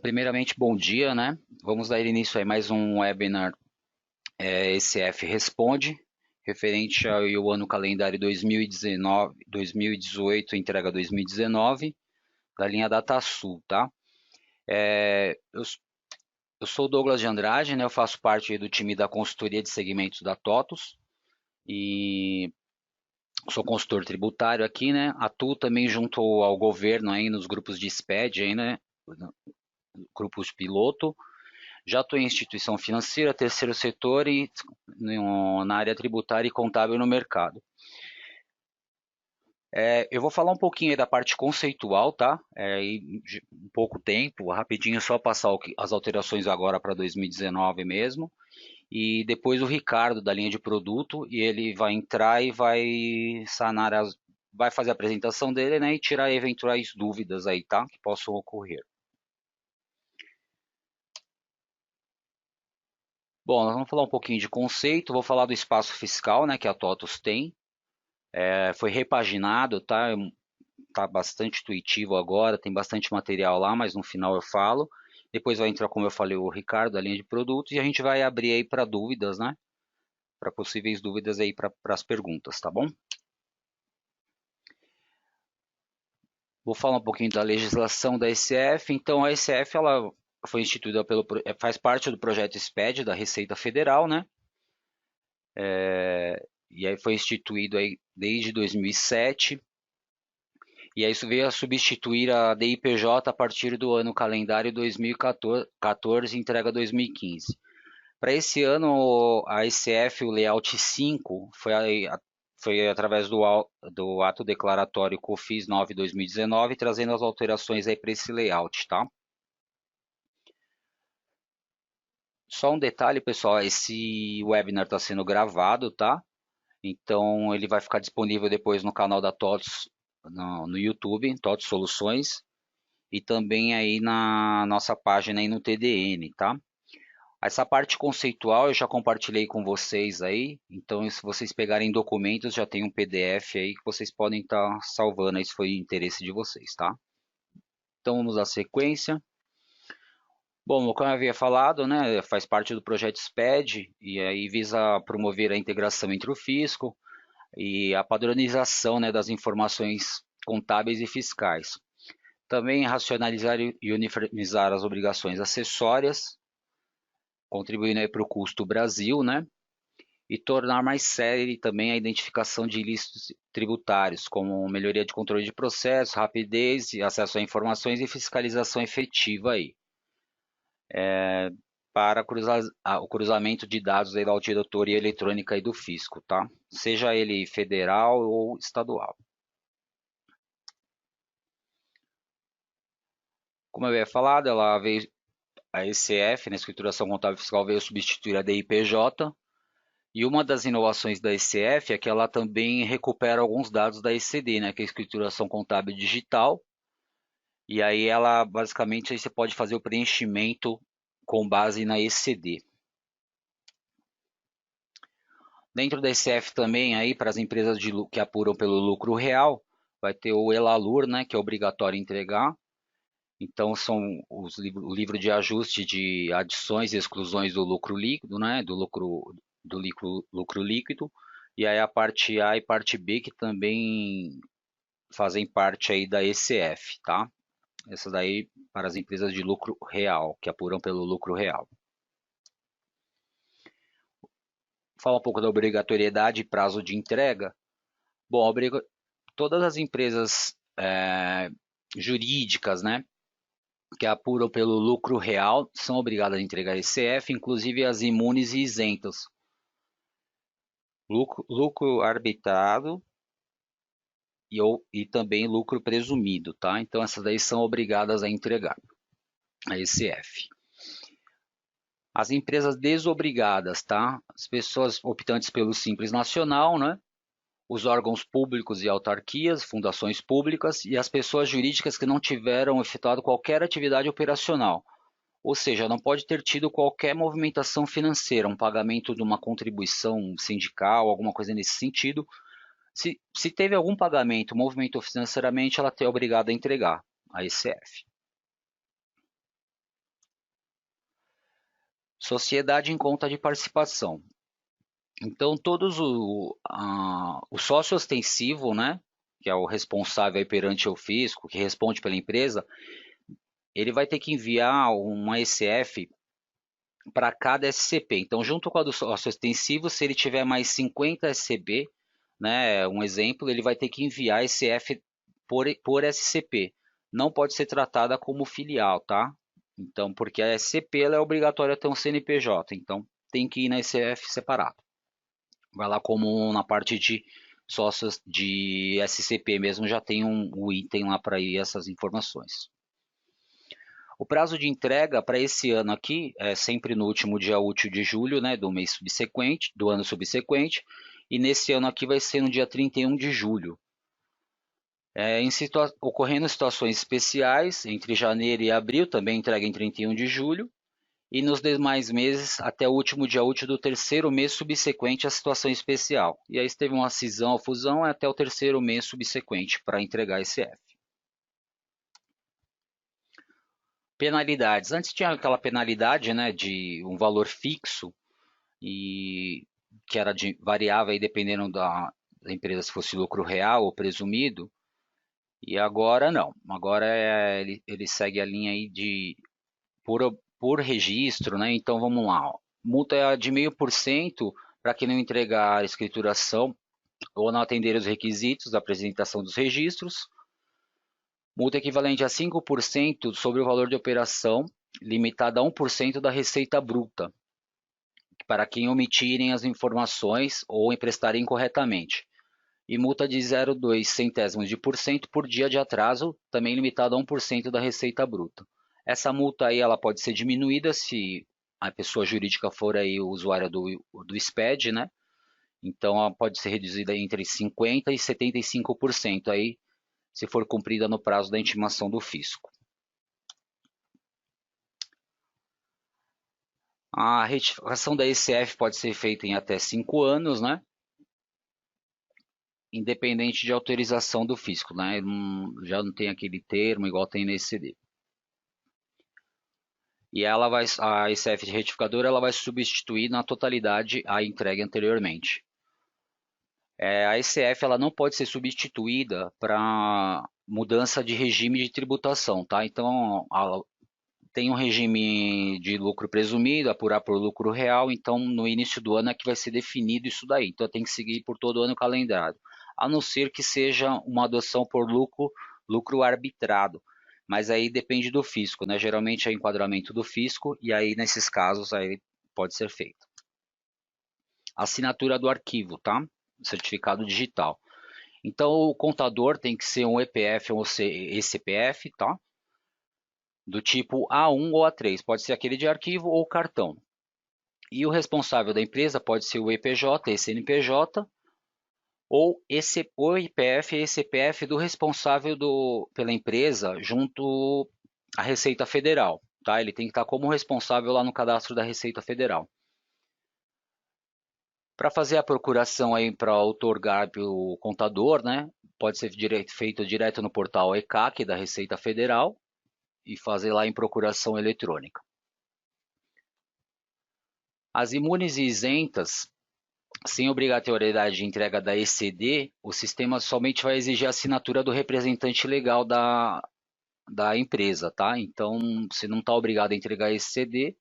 Bom, primeiramente, bom dia, né? Vamos dar início a mais um webinar ECF Responde, referente ao ano calendário 2019, 2018, entrega 2019, da linha DataSul, tá? Eu sou o Douglas de Andrade, né? Eu faço parte do time da consultoria de segmentos da TOTUS e sou consultor tributário aqui, né? Atuo também junto ao governo aí nos grupos de SPED, aí, né? Grupos piloto. Já estou em instituição financeira, terceiro setor e na área tributária e contábil no mercado. Eu vou falar um pouquinho aí da parte conceitual, tá? Um pouco tempo, rapidinho, só passar as alterações agora para 2019 mesmo. E depois o Ricardo, da linha de produto, e ele vai entrar e vai sanar vai fazer a apresentação dele, né? E tirar eventuais dúvidas aí, tá? Que possam ocorrer. Bom, nós vamos falar um pouquinho de conceito, vou falar do espaço fiscal, né, que a TOTUS tem. Foi repaginado, tá? Tá bastante intuitivo agora, tem bastante material lá, mas no final eu falo. Depois vai entrar, como eu falei, o Ricardo, a linha de produtos, e a gente vai abrir aí para dúvidas, né? Para possíveis dúvidas aí para as perguntas, tá bom? Vou falar um pouquinho da legislação da ECF. Então, a ECF ela foi instituída faz parte do projeto SPED da Receita Federal, né? E aí foi instituído aí desde 2007. E aí isso veio a substituir a DIPJ a partir do ano calendário 2014, entrega 2015. Para esse ano, a ECF, o layout 5, foi através do ato declaratório COFINS 9/2019, trazendo as alterações aí para esse layout, tá? Só um detalhe, pessoal, esse webinar está sendo gravado, tá? Então ele vai ficar disponível depois no canal da TOTS no YouTube, TOTS Soluções, e também aí na nossa página aí no TDN, tá? Essa parte conceitual eu já compartilhei com vocês aí, então se vocês pegarem documentos já tem um PDF aí que vocês podem estar salvando aí se foi interesse de vocês, tá? Então vamos à sequência. Bom, como eu havia falado, né, faz parte do projeto SPED e aí visa promover a integração entre o fisco e a padronização, né, das informações contábeis e fiscais. Também racionalizar e uniformizar as obrigações acessórias, contribuindo para o custo Brasil, né? E tornar mais célere também a identificação de ilícitos tributários, como melhoria de controle de processo, rapidez, acesso a informações e fiscalização efetiva aí, para o cruzamento de dados aí da auditoria eletrônica e do fisco, tá? Seja ele federal ou estadual. Como eu havia falado, a ECF, na Escrituração Contábil Fiscal, veio substituir a DIPJ. E uma das inovações da ECF é que ela também recupera alguns dados da ECD, né, que é a Escrituração Contábil Digital. E aí ela, basicamente, aí você pode fazer o preenchimento com base na ECD. Dentro da ECF também, aí, para as empresas que apuram pelo lucro real, vai ter o ELALUR, né, que é obrigatório entregar. Então, são o livro de ajuste de adições e exclusões do lucro líquido, né, lucro líquido, e aí a parte A e parte B que também fazem parte aí da ECF, tá? Essas daí para as empresas de lucro real, que apuram pelo lucro real. Fala um pouco da obrigatoriedade e prazo de entrega. Bom, todas as empresas jurídicas, né, que apuram pelo lucro real são obrigadas a entregar ECF, inclusive as imunes e isentas. Lucro arbitrado e também lucro presumido, tá? Então essas daí são obrigadas a entregar a ECF. As empresas desobrigadas, tá? As pessoas optantes pelo Simples Nacional, né? Os órgãos públicos e autarquias, fundações públicas e as pessoas jurídicas que não tiveram efetuado qualquer atividade operacional. Ou seja, não pode ter tido qualquer movimentação financeira, um pagamento de uma contribuição sindical, alguma coisa nesse sentido. Se teve algum pagamento, movimentou financeiramente, ela é obrigada a entregar a ECF. Sociedade em conta de participação. Então, todos o sócio ostensivo, né, que é o responsável aí perante o fisco, que responde pela empresa, ele vai ter que enviar uma ECF para cada SCP. Então, junto com a do sócio ostensivo, se ele tiver mais 50 SCB, né, um exemplo, ele vai ter que enviar ECF por SCP. Não pode ser tratada como filial, tá? Então, porque a SCP ela é obrigatória ter um CNPJ, então tem que ir na ECF separado. Vai lá como na parte de sócios de SCP mesmo, já tem um item lá para ir essas informações. O prazo de entrega para esse ano aqui é sempre no último dia útil de julho, né, do mês subsequente, do ano subsequente, e nesse ano aqui vai ser no dia 31 de julho. Ocorrendo situações especiais, entre janeiro e abril, também entrega em 31 de julho, e nos demais meses até o último dia útil do terceiro mês subsequente à situação especial. E aí se teve uma cisão ou fusão, é até o terceiro mês subsequente para entregar esse F. Penalidades. Antes tinha aquela penalidade, né, de um valor fixo e que era variável aí dependendo da empresa se fosse lucro real ou presumido. E agora não. Agora ele segue a linha aí de por registro, né? Então vamos lá. Ó. Multa é de 0,5% para quem não entregar a escrituração ou não atender os requisitos da apresentação dos registros. Multa equivalente a 5% sobre o valor de operação, limitada a 1% da receita bruta, para quem omitirem as informações ou emprestarem incorretamente. E multa de 0,2 centésimos de por cento por dia de atraso, também limitada a 1% da receita bruta. Essa multa aí ela pode ser diminuída se a pessoa jurídica for aí o usuário do SPED, né? Então ela pode ser reduzida entre 50% e 75% aí, se for cumprida no prazo da intimação do fisco. A retificação da ECF pode ser feita em até 5 anos, né? Independente de autorização do fisco, né? Já não tem aquele termo igual tem nesse CD. E a ECF de retificador ela vai substituir na totalidade a entregue anteriormente. A ECF ela não pode ser substituída para mudança de regime de tributação, tá? Então tem um regime de lucro presumido, apurar por lucro real, então no início do ano é que vai ser definido isso daí. Então tem que seguir por todo o ano calendário, a não ser que seja uma adoção por lucro arbitrado. Mas aí depende do fisco, né? Geralmente é enquadramento do fisco e aí nesses casos aí pode ser feito. Assinatura do arquivo, tá? Certificado digital. Então o contador tem que ser um EPF ou ECPF, tá? Do tipo A1 ou A3, pode ser aquele de arquivo ou cartão. E o responsável da empresa pode ser o EPJ, CNPJ, ou o IPF e CPF do responsável pela empresa junto à Receita Federal. Tá? Ele tem que estar como responsável lá no cadastro da Receita Federal. Para fazer a procuração aí para outorgar o contador, né, pode ser feito direto no portal ECAC da Receita Federal e fazer lá em procuração eletrônica. As imunes e isentas, sem obrigatoriedade de entrega da ECD, o sistema somente vai exigir a assinatura do representante legal da empresa, tá? Então, se não está obrigado a entregar esse CD,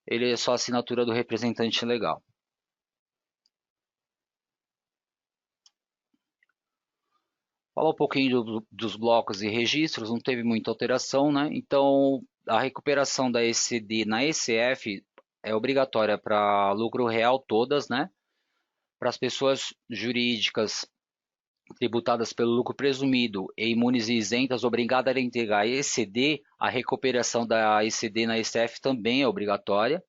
ele é só a assinatura do representante legal. Falar um pouquinho dos blocos e registros, não teve muita alteração, né? Então, a recuperação da ECD na ECF é obrigatória para lucro real todas, né? Para as pessoas jurídicas tributadas pelo lucro presumido e imunes e isentas obrigadas a entregar ECD, a recuperação da ECD na ECF também é obrigatória.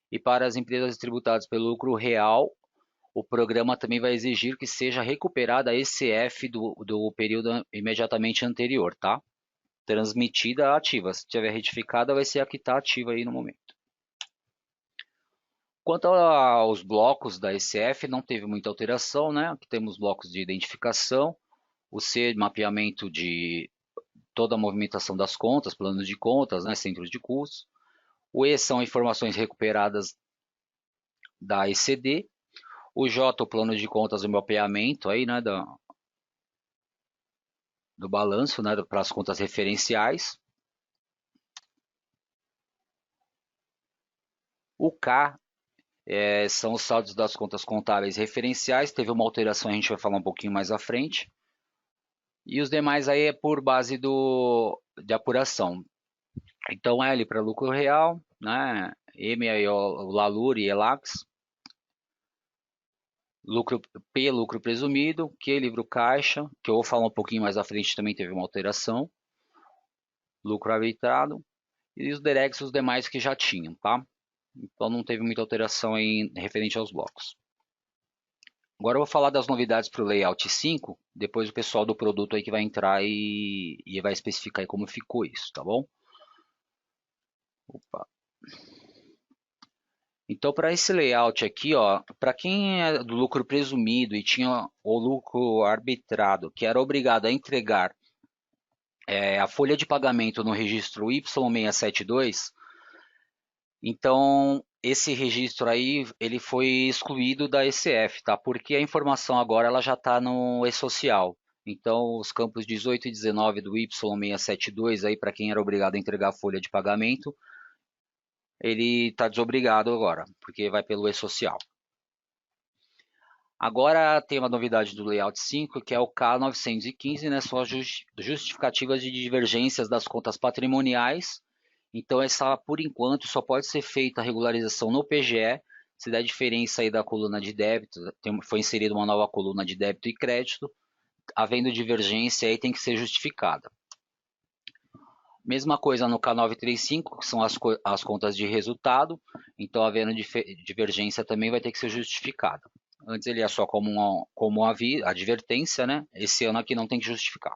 E para as empresas tributadas pelo lucro real, o programa também vai exigir que seja recuperada a ECF do período imediatamente anterior, tá? Transmitida ativa. Se tiver retificada, vai ser a que está ativa aí no momento. Quanto aos blocos da ECF, não teve muita alteração, né? Aqui temos blocos de identificação, o C, mapeamento de toda a movimentação das contas, planos de contas, né? Centros de custos. O E são informações recuperadas da ECD. O J, o plano de contas, o mapeamento aí, né, do balanço, né, para as contas referenciais. O K são os saldos das contas contábeis referenciais. Teve uma alteração, a gente vai falar um pouquinho mais à frente. E os demais aí é por base de apuração. Então L para lucro real, né? M aí o Lalur e Elax. Lucro P, lucro presumido. Q, livro caixa, que eu vou falar um pouquinho mais à frente, também teve uma alteração. Lucro arbitrado. E os DEREX, os demais que já tinham, tá? Então não teve muita alteração referente aos blocos. Agora eu vou falar das novidades para o Layout 5, depois o pessoal do produto aí que vai entrar e vai especificar aí como ficou isso, tá bom? Opa. Então, para esse layout aqui, ó, para quem é do lucro presumido e tinha o lucro arbitrado, que era obrigado a entregar a folha de pagamento no registro Y672, então esse registro aí ele foi excluído da ECF, tá? Porque a informação agora ela já está no e-social. Então, os campos 18 e 19 do Y672 aí para quem era obrigado a entregar a folha de pagamento, ele está desobrigado agora, porque vai pelo e-social. Agora tem uma novidade do Layout 5, que é o K915, né? São as justificativas de divergências das contas patrimoniais. Então, essa, por enquanto, só pode ser feita a regularização no PGE, se der diferença aí da coluna de débito, foi inserida uma nova coluna de débito e crédito, havendo divergência aí tem que ser justificada. Mesma coisa no K935, que são as contas de resultado, então havendo divergência também vai ter que ser justificada. Antes ele é só como advertência, né? Esse ano aqui não tem que justificar.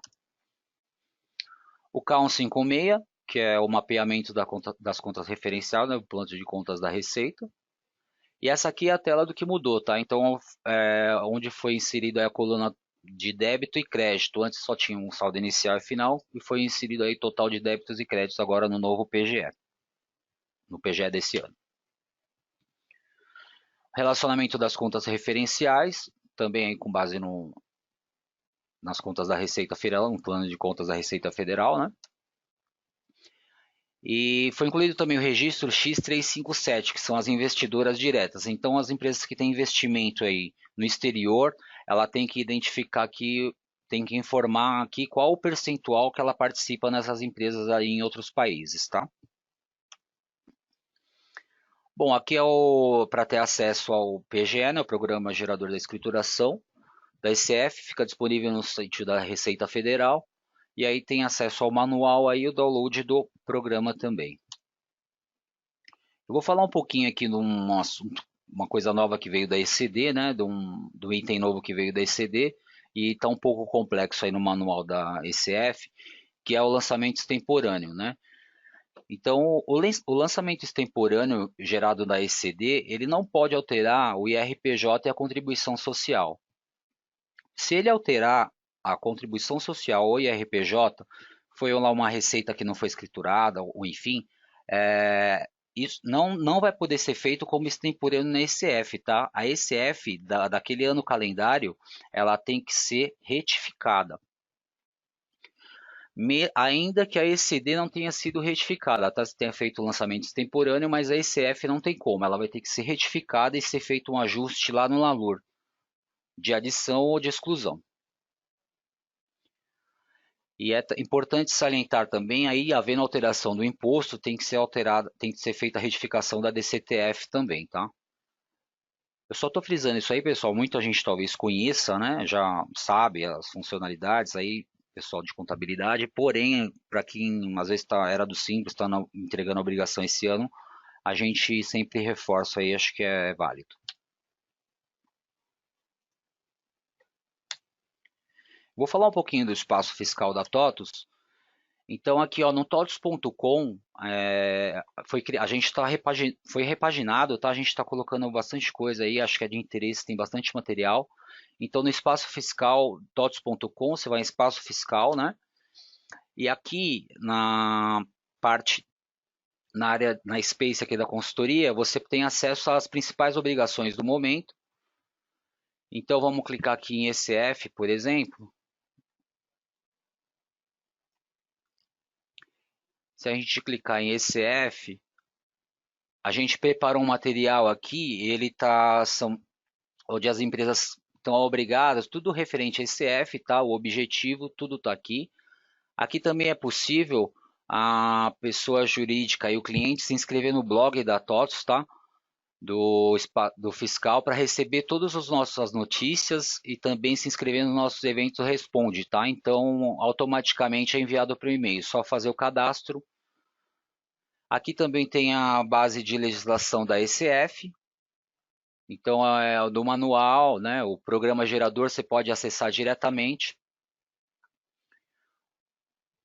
O K156, que é o mapeamento das contas referenciais, né? O plano de contas da Receita. E essa aqui é a tela do que mudou, tá? Então, onde foi inserida a coluna de débito e crédito. Antes só tinha um saldo inicial e final, e foi inserido aí total de débitos e créditos agora no novo PGE. No PGE desse ano. Relacionamento das contas referenciais, também com base nas contas da Receita Federal, no plano de contas da Receita Federal, né? E foi incluído também o registro X357, que são as investidoras diretas. Então, as empresas que têm investimento aí no exterior, ela tem que identificar aqui, tem que informar aqui qual o percentual que ela participa nessas empresas aí em outros países, tá? Bom, aqui é para ter acesso ao PGE, né, o Programa Gerador da Escrituração da ECF, fica disponível no site da Receita Federal. E aí tem acesso ao manual aí, o download do programa também. Eu vou falar um pouquinho aqui de um assunto, uma coisa nova que veio da ECD, né, do item novo que veio da ECD, e está um pouco complexo aí no manual da ECF, que é o lançamento extemporâneo, né? Então, o lançamento extemporâneo gerado da ECD, ele não pode alterar o IRPJ e a contribuição social. Se ele alterar a contribuição social ou IRPJ, foi lá uma receita que não foi escriturada, ou enfim, isso não vai poder ser feito como extemporâneo na ECF, tá? A ECF daquele ano calendário, ela tem que ser retificada. Ainda que a ECD não tenha sido retificada, tá? Você tenha feito o lançamento extemporâneo, mas a ECF não tem como, ela vai ter que ser retificada e ser feito um ajuste lá no LALUR, de adição ou de exclusão. E é importante salientar também, aí havendo alteração do imposto, tem que ser alterada, tem que ser feita a retificação da DCTF também, tá? Eu só estou frisando isso aí, pessoal. Muita gente talvez conheça, né? Já sabe as funcionalidades aí, pessoal de contabilidade. Porém, para quem às vezes era do Simples, está entregando a obrigação esse ano, a gente sempre reforça aí, acho que é válido. Vou falar um pouquinho do espaço fiscal da TOTUS. Então aqui ó, no todos.com a gente foi repaginado, tá? A gente está colocando bastante coisa aí, acho que é de interesse, tem bastante material. Então no espaço fiscal todos.com, você vai em espaço fiscal, né? E aqui na parte na área, na Space aqui da consultoria, você tem acesso às principais obrigações do momento. Então vamos clicar aqui em ECF, por exemplo. Se a gente clicar em ECF, a gente preparou um material aqui, ele onde as empresas estão obrigadas, tudo referente a ECF, tá? O objetivo, tudo está aqui. Aqui também é possível a pessoa jurídica e o cliente se inscrever no blog da TOTS, tá? Do fiscal para receber todas as nossas notícias e também se inscrever nos nossos eventos Responde, tá? Então, automaticamente é enviado para o e-mail, só fazer o cadastro. Aqui também tem a base de legislação da ECF. Então, é do manual, né? O programa gerador você pode acessar diretamente.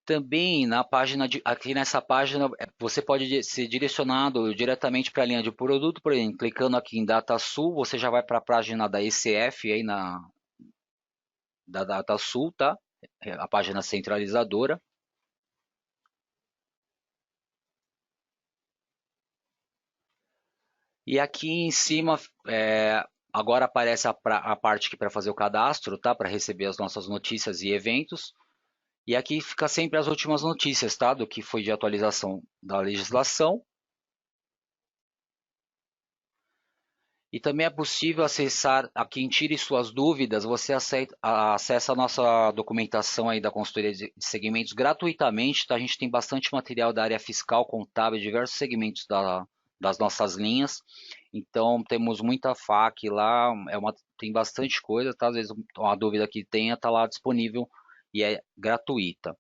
Também na página aqui nessa página você pode ser direcionado diretamente para a linha de produto, por exemplo, clicando aqui em DataSul, você já vai para a página da ECF aí da DataSul, tá? A página centralizadora. E aqui em cima agora aparece a parte aqui para fazer o cadastro, tá? Para receber as nossas notícias e eventos. E aqui fica sempre as últimas notícias, tá? Do que foi de atualização da legislação. E também é possível acessar, a quem tire suas dúvidas, você acessa a nossa documentação aí da consultoria de segmentos gratuitamente, tá? A gente tem bastante material da área fiscal, contábil, diversos segmentos das nossas linhas. Então, temos muita FAQ lá, tem bastante coisa, tá? Às vezes uma dúvida que tenha, tá lá disponível e é gratuita.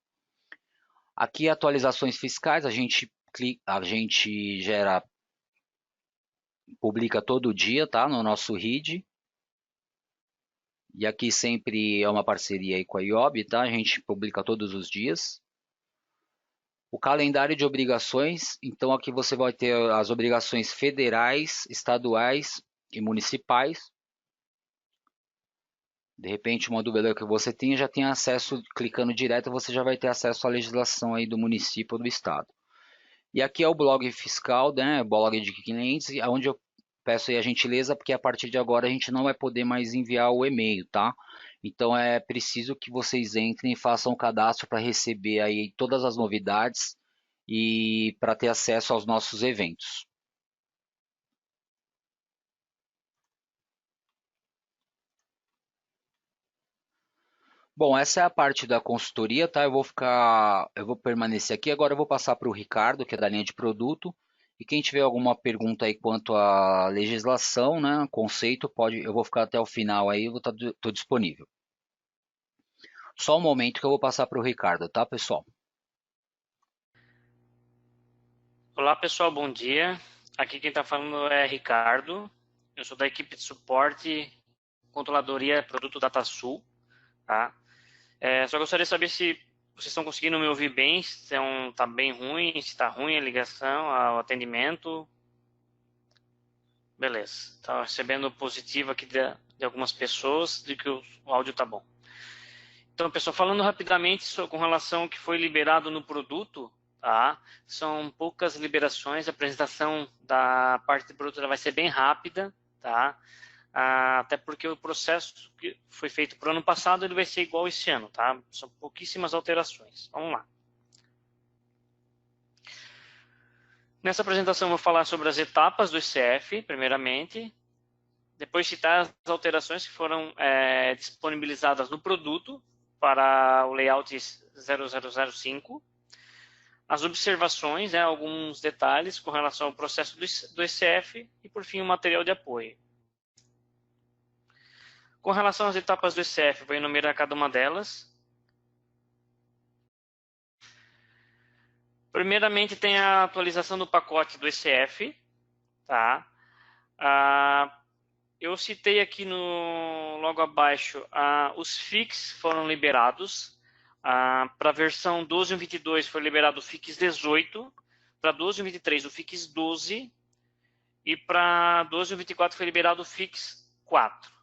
Aqui, atualizações fiscais, a gente publica todo dia, tá? No nosso RID. E aqui sempre é uma parceria aí com a IOB, tá? A gente publica todos os dias. O calendário de obrigações, então aqui você vai ter as obrigações federais, estaduais e municipais. De repente, uma dúvida que você tem, já tem acesso, clicando direto, você já vai ter acesso à legislação aí do município ou do estado. E aqui é o blog fiscal, né? Blog de clientes, onde eu peço aí a gentileza, porque a partir de agora a gente não vai poder mais enviar o e-mail, tá? Então é preciso que vocês entrem e façam o cadastro para receber aí todas as novidades e para ter acesso aos nossos eventos. Bom, essa é a parte da consultoria, tá? Eu vou permanecer aqui. Agora eu vou passar para o Ricardo, que é da linha de produto. E quem tiver alguma pergunta aí quanto à legislação, né, conceito, eu vou ficar até o final aí, tô disponível. Só um momento que eu vou passar para o Ricardo, tá, pessoal? Olá pessoal, bom dia. Aqui quem está falando é Ricardo. Eu sou da equipe de suporte controladoria produto DataSul, tá? Só gostaria de saber se vocês estão conseguindo me ouvir bem, se está bem ruim, se está ruim a ligação, o atendimento. Beleza. Está recebendo positivo aqui de algumas pessoas de que o áudio está bom. Então, pessoal, falando rapidamente com relação ao que foi liberado no produto, tá? São poucas liberações, a apresentação da parte de produto vai ser bem rápida, tá? Até porque o processo que foi feito para o ano passado ele vai ser igual esse ano, tá? São pouquíssimas alterações. Vamos lá. Nessa apresentação eu vou falar sobre as etapas do ECF, primeiramente, depois citar as alterações que foram disponibilizadas no produto para o layout 0005, as observações, alguns detalhes com relação ao processo do ECF e, por fim, o material de apoio. Com relação às etapas do ECF, vou enumerar cada uma delas. Primeiramente, tem a atualização do pacote do ECF. Tá? Eu citei aqui logo abaixo, os FIX foram liberados. Para a versão 12.1.22 foi liberado o FIX 18, para 12.1.23 o FIX 12 e para 12.1.24 foi liberado o FIX 4.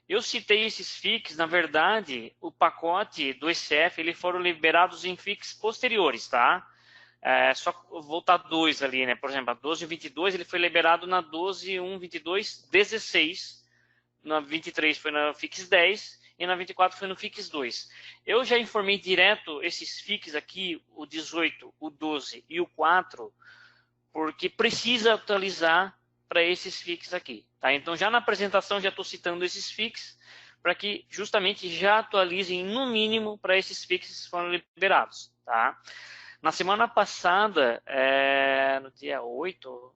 Eu citei esses FIX, na verdade, o pacote do ECF, eles foram liberados em FIX posteriores, tá? só voltar 2 ali, né? Por exemplo, a 12.22 ele foi liberado na 12.1.22.16, na 23 foi na FIX 10 e na 24 foi no FIX 2. Eu já informei direto esses FIX aqui, o 18, o 12 e o 4, porque precisa atualizar para esses FIX aqui. Tá? Então, já na apresentação, já estou citando esses FIX, para que justamente já atualizem no mínimo para esses FIX que foram liberados. Tá? Na semana passada, no dia 8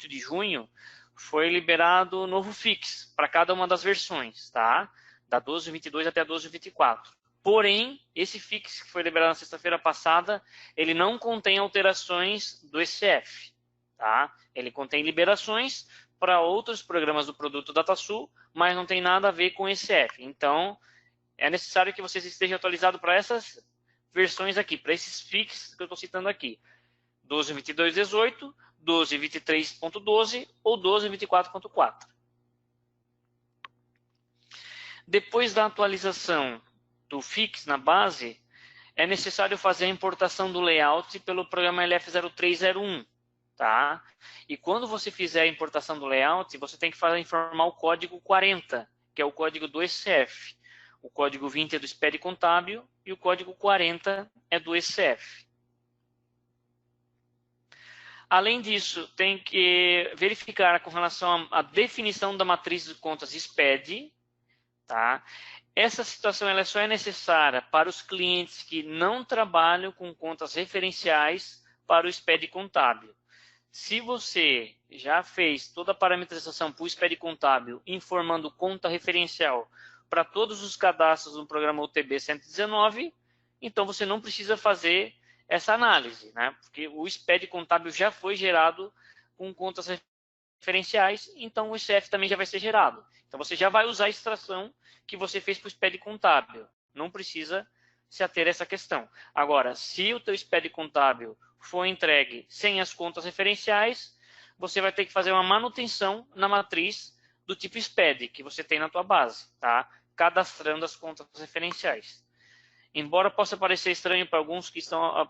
de junho, foi liberado o novo FIX para cada uma das versões, tá? Da 12.22 até a 12.24. Porém, esse FIX que foi liberado na sexta-feira passada, ele não contém alterações do ECF, tá? Ele contém liberações para outros programas do produto DataSul, mas não tem nada a ver com ECF. Então, é necessário que vocês estejam atualizados para essas versões aqui, para esses FIX que eu estou citando aqui. 12.22.18, 12.23.12 ou 12.24.4. Depois da atualização do FIX na base, é necessário fazer a importação do layout pelo programa LF0301. Tá? E quando você fizer a importação do layout, você tem que informar o código 40, que é o código do ECF. O código 20 é do SPED contábil e o código 40 é do ECF. Além disso, tem que verificar com relação à definição da matriz de contas SPED. Tá? Essa situação ela só é necessária para os clientes que não trabalham com contas referenciais para o SPED contábil. Se você já fez toda a parametrização para o SPED contábil, informando conta referencial para todos os cadastros no programa UTB 119, então você não precisa fazer essa análise, né? Porque o SPED contábil já foi gerado com contas referenciais, então o ICF também já vai ser gerado. Então você já vai usar a extração que você fez para o SPED contábil. Não precisa se ater a essa questão. Agora, se o teu SPED contábil for entregue sem as contas referenciais, você vai ter que fazer uma manutenção na matriz do tipo SPED que você tem na tua base, tá? Cadastrando as contas referenciais. Embora possa parecer estranho para alguns que estão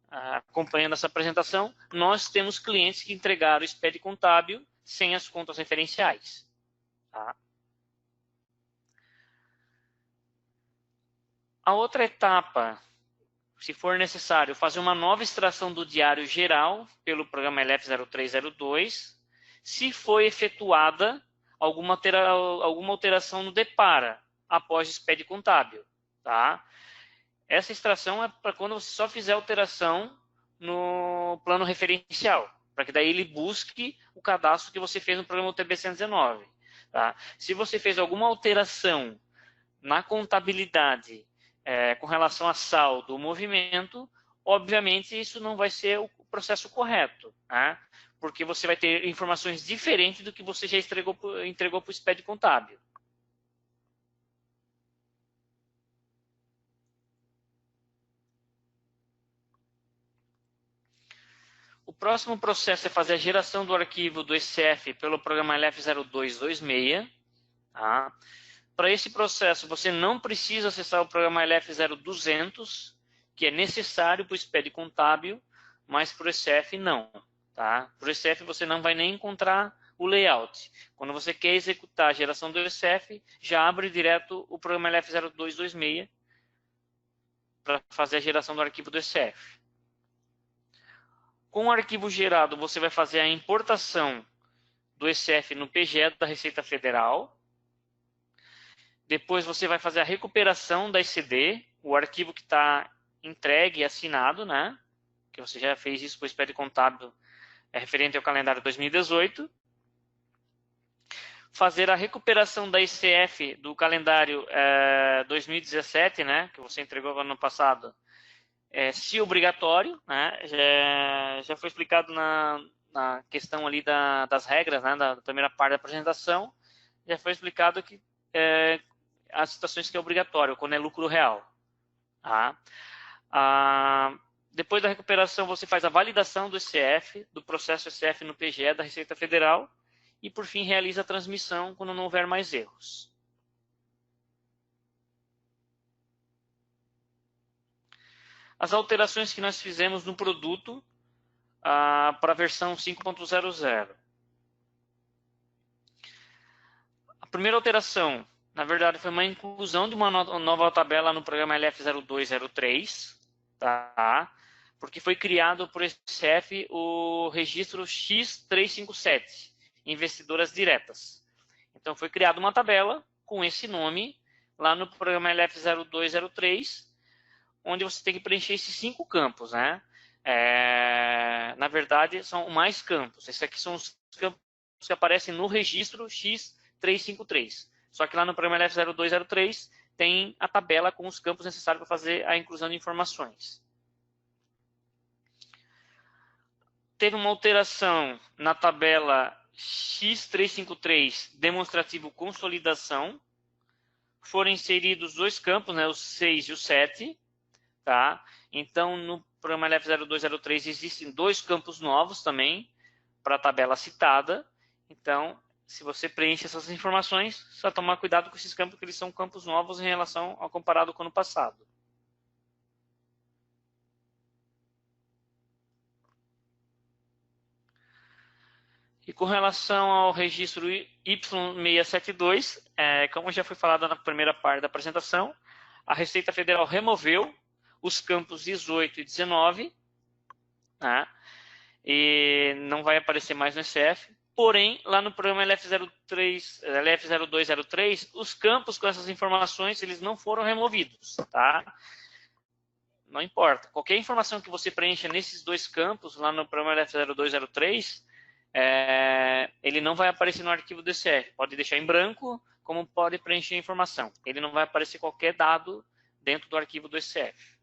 acompanhando essa apresentação, nós temos clientes que entregaram o SPED contábil sem as contas referenciais. Tá? A outra etapa, se for necessário, fazer uma nova extração do diário geral pelo programa LF0302, se foi efetuada alguma alteração no DEPARA após o SPED contábil. Tá? Essa extração é para quando você só fizer alteração no plano referencial, para que daí ele busque o cadastro que você fez no programa UTB 119. Tá? Se você fez alguma alteração na contabilidade com relação a saldo ou movimento, obviamente isso não vai ser o processo correto, né? Porque você vai ter informações diferentes do que você já entregou para o SPED contábil. O próximo processo é fazer a geração do arquivo do ECF pelo programa LF0226. Tá? Para esse processo, você não precisa acessar o programa LF0200, que é necessário para o SPED contábil, mas para o ECF não. Tá? Para o ECF você não vai nem encontrar o layout. Quando você quer executar a geração do ECF, já abre direto o programa LF0226 para fazer a geração do arquivo do ECF. Com o arquivo gerado, você vai fazer a importação do ECF no PGE da Receita Federal. Depois você vai fazer a recuperação da ECD, o arquivo que está entregue e assinado, né? Que você já fez isso para o SPED contábil referente ao calendário 2018. Fazer a recuperação da ECF do calendário 2017, né? Que você entregou ano passado, se obrigatório, né? Já foi explicado na questão ali das regras, né? Da primeira parte da apresentação, já foi explicado que as situações que é obrigatório, quando é lucro real. Tá? Depois da recuperação, você faz a validação do ECF, do processo ECF no PGE da Receita Federal e, por fim, realiza a transmissão quando não houver mais erros. as alterações que nós fizemos no produto para a versão 5.00. A primeira alteração, na verdade, foi uma inclusão de uma nova tabela no programa LF0203, tá? Porque foi criado por SCF o registro X357, investidoras diretas. Então, foi criada uma tabela com esse nome lá no programa LF0203, onde você tem que preencher esses 5 campos, né? Na verdade, são mais campos. Esses aqui são os campos que aparecem no registro X353. Só que lá no programa LF0203 tem a tabela com os campos necessários para fazer a inclusão de informações. Teve uma alteração na tabela X353, demonstrativo consolidação. Foram inseridos 2 campos, né, o 6 e o 7. Tá? Então, no programa LF0203 existem 2 campos novos também para a tabela citada. Então, se você preenche essas informações, só tomar cuidado com esses campos, porque eles são campos novos em relação ao comparado com o ano passado. E com relação ao registro Y672, como já foi falado na primeira parte da apresentação, a Receita Federal removeu os campos 18 e 19, né? E não vai aparecer mais no SF. Porém, lá no programa LF0203, os campos com essas informações eles não foram removidos, tá? Não importa. Qualquer informação que você preencha nesses 2 campos, lá no programa LF0203, ele não vai aparecer no arquivo do SF. Pode deixar em branco, como pode preencher a informação. Ele não vai aparecer qualquer dado dentro do arquivo do SF.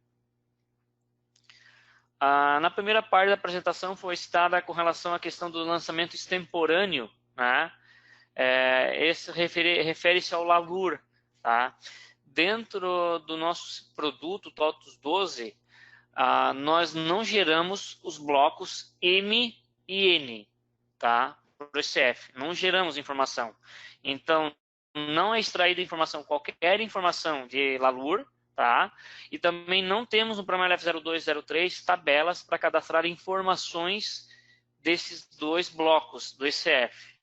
Na primeira parte da apresentação foi citada com relação à questão do lançamento extemporâneo, né? Esse refere-se ao LALUR, tá? Dentro do nosso produto TOTUS 12, nós não geramos os blocos M e N, tá? Para o SF, não geramos informação. Então, não é extraída informação, qualquer informação de LALUR, tá? E também não temos no programa LF0203 tabelas para cadastrar informações desses 2 blocos do ECF,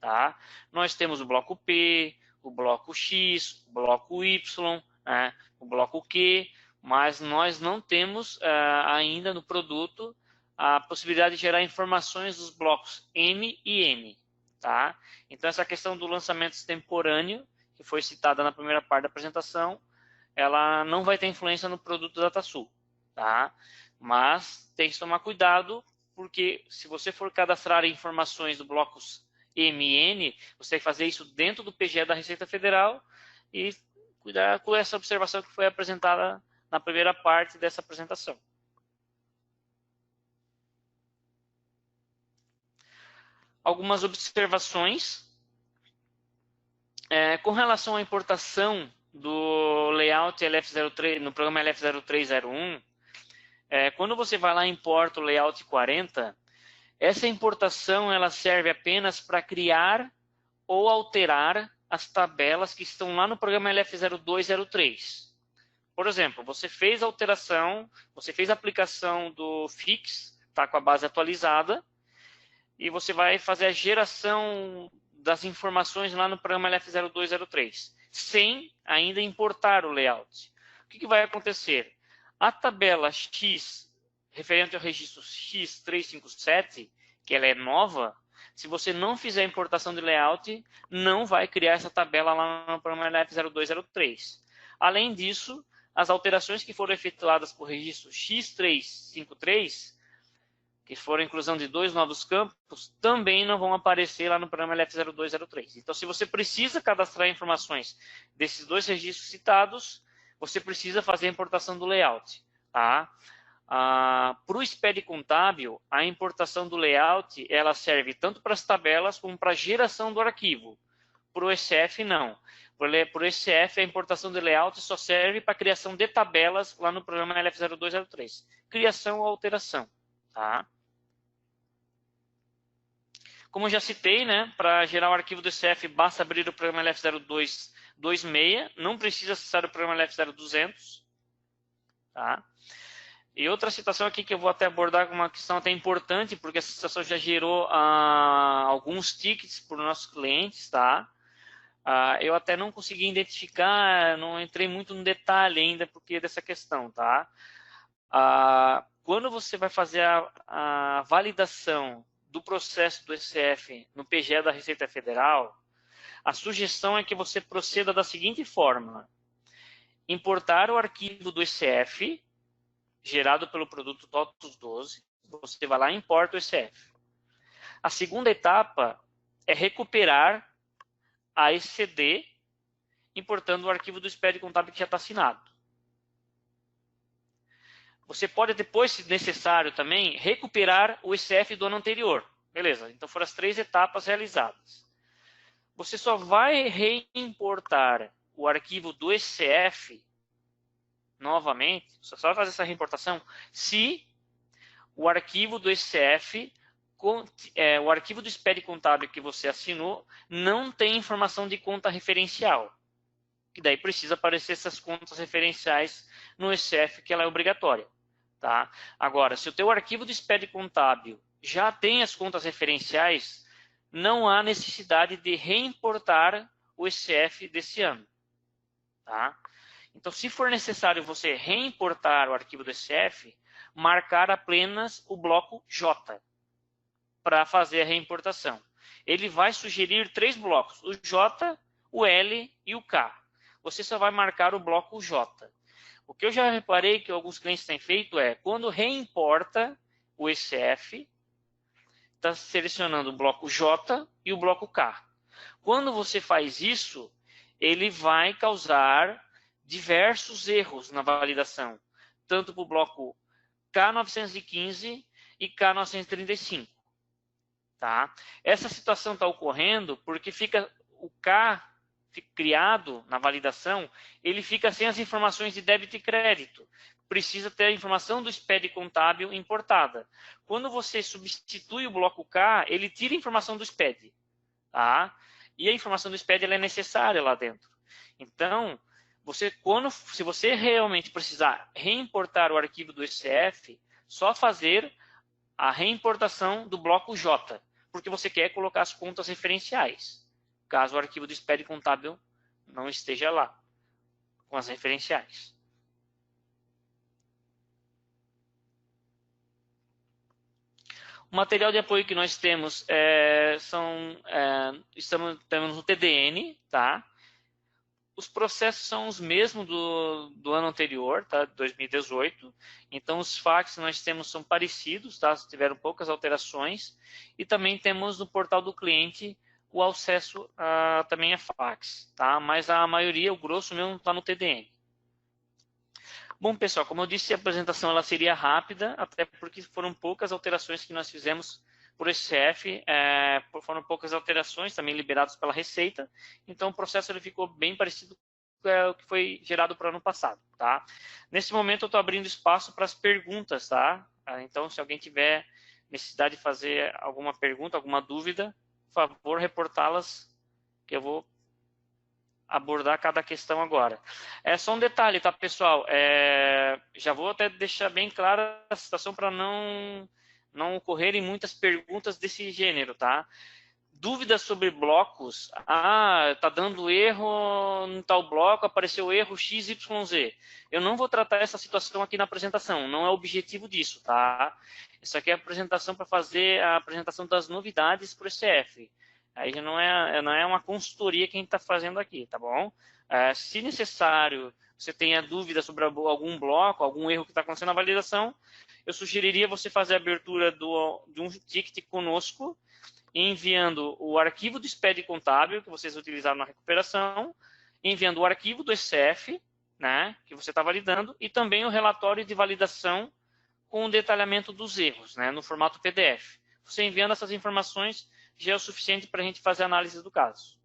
tá? Nós temos o bloco P, o bloco X, o bloco Y, né? O bloco Q, mas nós não temos ainda no produto a possibilidade de gerar informações dos blocos M e N, tá? Então essa questão do lançamento extemporâneo, que foi citada na primeira parte da apresentação, ela não vai ter influência no produto DataSul, tá? Mas tem que tomar cuidado, porque se você for cadastrar informações do blocos M e N, você tem que fazer isso dentro do PGE da Receita Federal e cuidar com essa observação que foi apresentada na primeira parte dessa apresentação. Algumas observações. Com relação à importação do layout LF03, no programa LF0301, quando você vai lá e importa o layout 40, essa importação ela serve apenas para criar ou alterar as tabelas que estão lá no programa LF0203. Por exemplo, você fez a alteração, você fez a aplicação do FIX, está com a base atualizada, e você vai fazer a geração das informações lá no programa LF0203, sem ainda importar o layout. O que vai acontecer? A tabela X, referente ao registro X357, que ela é nova, se você não fizer a importação de layout, não vai criar essa tabela lá no programa LF0203. Além disso, as alterações que foram efetuadas por registro X353, que foram a inclusão de 2 novos campos, também não vão aparecer lá no programa LF0203. Então, se você precisa cadastrar informações desses 2 registros citados, você precisa fazer a importação do layout. Tá? Para o SPED contábil, a importação do layout ela serve tanto para as tabelas como para a geração do arquivo. Para o ECF, não. Para o ECF, a importação do layout só serve para a criação de tabelas lá no programa LF0203. Criação ou alteração. Tá? Como eu já citei, né, para gerar o arquivo do ECF, basta abrir o programa LF0226, não precisa acessar o programa LF0200. Tá? E outra situação aqui que eu vou até abordar uma questão até importante, porque essa situação já gerou alguns tickets para os nossos clientes, tá? Eu até não consegui identificar, não entrei muito no detalhe ainda porque dessa questão, tá? Quando você vai fazer a validação do processo do ECF no PGE da Receita Federal, a sugestão é que você proceda da seguinte forma: importar o arquivo do ECF gerado pelo produto TOTUS 12, você vai lá e importa o ECF. A segunda etapa é recuperar a ECD, importando o arquivo do SPED contábil que já está assinado. Você pode depois, se necessário também, recuperar o ECF do ano anterior. Beleza, então foram as 3 etapas realizadas. Você só vai reimportar o arquivo do ECF novamente, você só vai fazer essa reimportação se o arquivo do ECF, o arquivo do SPED contábil que você assinou, não tem informação de conta referencial. Que daí precisa aparecer essas contas referenciais no ECF, que ela é obrigatória. Tá? Agora, se o teu arquivo do SPED contábil já tem as contas referenciais, não há necessidade de reimportar o ECF desse ano. Tá? Então, se for necessário você reimportar o arquivo do ECF, marcar apenas o bloco J para fazer a reimportação. Ele vai sugerir 3 blocos, o J, o L e o K. Você só vai marcar o bloco J. O que eu já reparei que alguns clientes têm feito é, quando reimporta o ECF, está selecionando o bloco J e o bloco K. Quando você faz isso, ele vai causar diversos erros na validação, tanto para o bloco K915 e K935. Tá? Essa situação está ocorrendo porque o K criado na validação, ele fica sem as informações de débito e crédito. Precisa ter a informação do SPED contábil importada. Quando você substitui o bloco K, ele tira a informação do SPED. Tá? E a informação do SPED ela é necessária lá dentro. Então, se você realmente precisar reimportar o arquivo do ECF, só fazer a reimportação do bloco J, porque você quer colocar as contas referenciais, caso o arquivo do SPED contábil não esteja lá, com as referenciais. O material de apoio que nós temos temos no TDN, tá? Os processos são os mesmos do ano anterior, tá? 2018. Então, os fax que nós temos são parecidos, tá? Tiveram poucas alterações. E também temos no portal do cliente o acesso também a fax, tá? Mas a maioria, o grosso mesmo, está no TDN. Bom, pessoal, como eu disse, a apresentação ela seria rápida, até porque foram poucas alterações que nós fizemos por ECF, foram poucas alterações também liberadas pela Receita, então o processo ele ficou bem parecido com o que foi gerado para o ano passado. Tá? Nesse momento eu estou abrindo espaço para as perguntas, tá? Então se alguém tiver necessidade de fazer alguma pergunta, alguma dúvida, por favor, reportá-las, que eu vou abordar cada questão agora. É só um detalhe, tá, pessoal? Já vou até deixar bem clara a situação para não ocorrerem muitas perguntas desse gênero, tá? Dúvidas sobre blocos. Tá dando erro em tal bloco, apareceu erro XYZ. Eu não vou tratar essa situação aqui na apresentação, não é o objetivo disso, tá? Isso aqui é a apresentação para fazer a apresentação das novidades para o ECF. Aí já não é uma consultoria que a gente está fazendo aqui, tá bom? Se necessário, você tenha dúvida sobre algum bloco, algum erro que está acontecendo na validação, eu sugeriria você fazer a abertura de um ticket conosco, enviando o arquivo do SPED contábil que vocês utilizaram na recuperação, enviando o arquivo do ECF, né, que você está validando, e também o relatório de validação com o detalhamento dos erros, né, no formato PDF. Você enviando essas informações já é o suficiente para a gente fazer a análise do caso.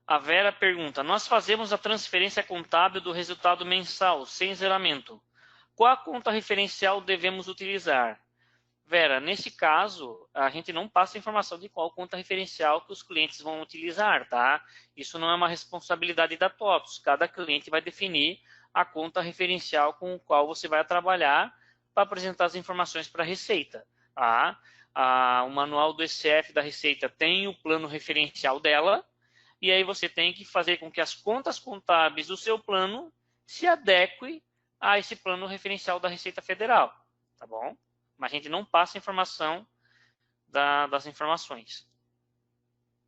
A Vera pergunta, nós fazemos a transferência contábil do resultado mensal, sem zeramento. Qual a conta referencial devemos utilizar? Vera, nesse caso, a gente não passa informação de qual conta referencial que os clientes vão utilizar, tá? Isso não é uma responsabilidade da TOTUS. Cada cliente vai definir a conta referencial com o qual você vai trabalhar para apresentar as informações para a Receita. Tá? O manual do ECF da Receita tem o plano referencial dela, e aí você tem que fazer com que as contas contábeis do seu plano se adequem a esse plano referencial da Receita Federal. Tá bom? Mas a gente não passa informação das informações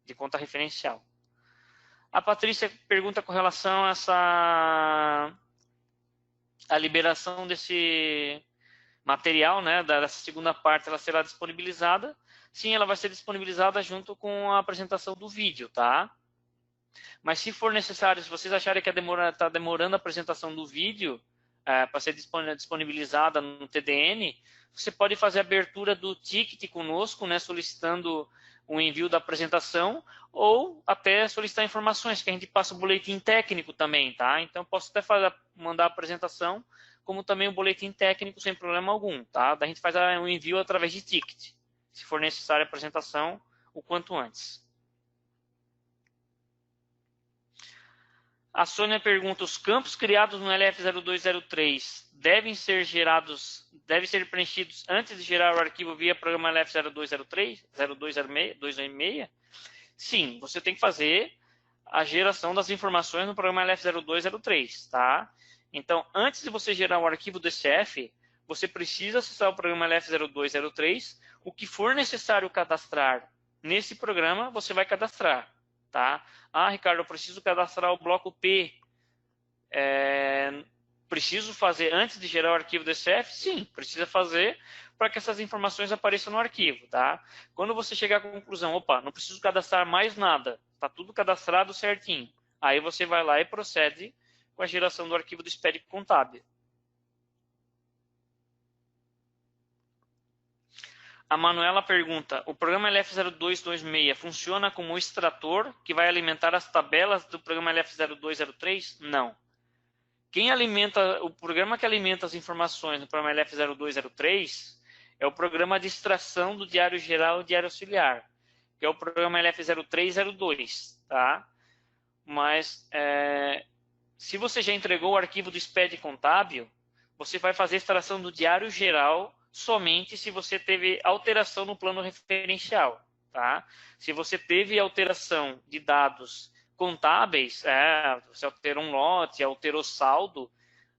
de conta referencial. A Patrícia pergunta com relação a a liberação desse material, né, dessa segunda parte, ela será disponibilizada. Sim, ela vai ser disponibilizada junto com a apresentação do vídeo, tá? Mas se for necessário, se vocês acharem que está demorando a apresentação do vídeo para ser disponibilizada no TDN, você pode fazer a abertura do ticket conosco, né, solicitando o envio da apresentação, ou até solicitar informações, que a gente passa o boletim técnico também, tá? Então, posso até mandar a apresentação, como também o boletim técnico sem problema algum, tá? Daí a gente faz o envio através de ticket, se for necessária a apresentação, o quanto antes. A Sônia pergunta, os campos criados no LF0203 devem ser preenchidos antes de gerar o arquivo via programa LF0203, 0206? Sim, você tem que fazer a geração das informações no programa LF0203, tá? Então, antes de você gerar o arquivo do ECF, você precisa acessar o programa LF0203, o que for necessário cadastrar nesse programa, você vai cadastrar, tá? Ah, Ricardo, eu preciso cadastrar o bloco P. Preciso fazer antes de gerar o arquivo do ECF? Sim, precisa fazer para que essas informações apareçam no arquivo, tá? Quando você chegar à conclusão, opa, não preciso cadastrar mais nada, está tudo cadastrado certinho. Aí você vai lá e procede com a geração do arquivo do SPED contábil. A Manuela pergunta, o programa LF0226 funciona como um extrator que vai alimentar as tabelas do programa LF0203? Não. O programa que alimenta as informações no programa LF0203 é o programa de extração do diário geral e diário auxiliar, que é o programa LF0302, tá? Mas se você já entregou o arquivo do SPED contábil, você vai fazer a extração do diário geral somente se você teve alteração no plano referencial, tá? Se você teve alteração de dados contábeis, você alterou um lote, alterou saldo,